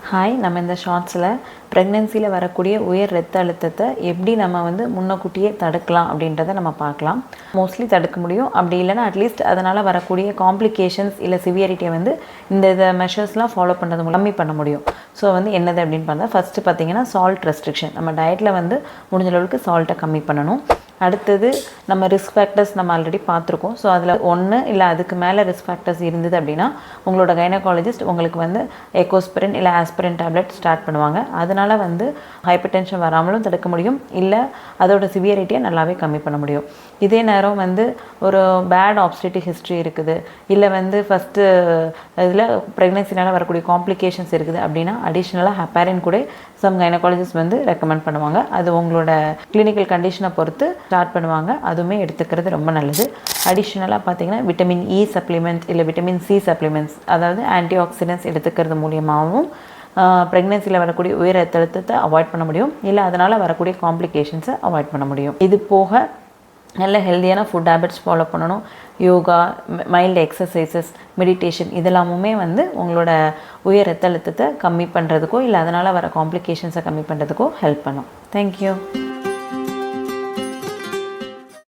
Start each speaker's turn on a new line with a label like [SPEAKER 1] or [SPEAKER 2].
[SPEAKER 1] Hi, நம்ம இந்த ஷார்ட்ஸில் ப்ரெக்னென்சியில் வரக்கூடிய உயர் ரத்த அழுத்தத்தை எப்படி நம்ம முன்னக்கூட்டியே தடுக்கலாம் அப்படின்றத நம்ம பார்க்கலாம். மோஸ்ட்லி தடுக்க முடியும். அப்படி இல்லைனா அட்லீஸ்ட் அதனால் வரக்கூடிய காம்ப்ளிகேஷன்ஸ் இல்லை சிவியரிட்டியை இந்த மெஷர்ஸ்லாம் ஃபாலோ பண்ணுறது மூலம் கம்மி பண்ண முடியும். ஸோ என்னது அப்படின்னு பார்த்தா, ஃபஸ்ட்டு பார்த்திங்கன்னா சால்ட் ரெஸ்ட்ரிக்ஷன். நம்ம டயட்டில் முடிஞ்ச அளவுக்கு சால்ட்டை கம்மி பண்ணணும். அடுத்தது நம்ம ரிஸ்க் ஃபேக்டர்ஸ் நம்ம ஆல்ரெடி பார்த்துருக்கோம். ஸோ அதில் ஒன்று இல்லை அதுக்கு மேலே ரிஸ்க் ஃபேக்டர்ஸ் இருந்தது அப்படின்னா உங்களோட கைனகாலஜிஸ்ட் உங்களுக்கு எக்கோஸ்பிரின் இல்லை ஆஸ்பிரின் டேப்லெட் ஸ்டார்ட் பண்ணுவாங்க. அதனால் ஹைப்பர் டென்ஷன் வராமலும் தடுக்க முடியும், இல்லை அதோட சிவியரிட்டியை நல்லாவே கம்மி பண்ண முடியும். இதே நேரம் ஒரு பேட் ஆப்ஸ்டேட்டிக் ஹிஸ்ட்ரி இருக்குது, இல்லை ஃபஸ்ட்டு இதில் ப்ரெக்னென்சினால் வரக்கூடிய காம்ப்ளிகேஷன்ஸ் இருக்குது அப்படின்னா அடிஷ்னலாக ஹெப்பாரின் கூட சம் கைனகாலஜிஸ்ட் ரெக்கமெண்ட் பண்ணுவாங்க. அது உங்களோட கிளினிக்கல் கண்டிஷனை பொறுத்து ஸ்டார்ட் பண்ணுவாங்க. அதுவுமே எடுத்துக்கிறது ரொம்ப நல்லது. அடிஷ்னலாக பார்த்தீங்கன்னா விட்டமின் இ சப்ளிமெண்ட் இல்லை விட்டமின் சி சப்ளிமெண்ட்ஸ், அதாவது ஆன்டி ஆக்சிடென்ட்ஸ் எடுத்துக்கிறது மூலியமாகவும் ப்ரெக்னென்சியில் வரக்கூடிய உயர் ரத்த அழுத்தத்தை அவாய்ட் பண்ண முடியும், இல்லை அதனால் வரக்கூடிய காம்ப்ளிகேஷன்ஸை அவாய்ட் பண்ண முடியும். இது போக நல்ல ஹெல்த்தியான ஃபுட் ஹேபிட்ஸ் ஃபாலோ பண்ணணும். யோகா, மைல்டு எக்ஸசைசஸ், மெடிடேஷன் இதெல்லாமுமே உங்களோட உயர் ரத்த அழுத்தத்தை கம்மி பண்ணுறதுக்கோ இல்லை அதனால் வர காம்ப்ளிகேஷன்ஸை கம்மி பண்ணுறதுக்கோ ஹெல்ப் பண்ணும். தேங்க்யூ.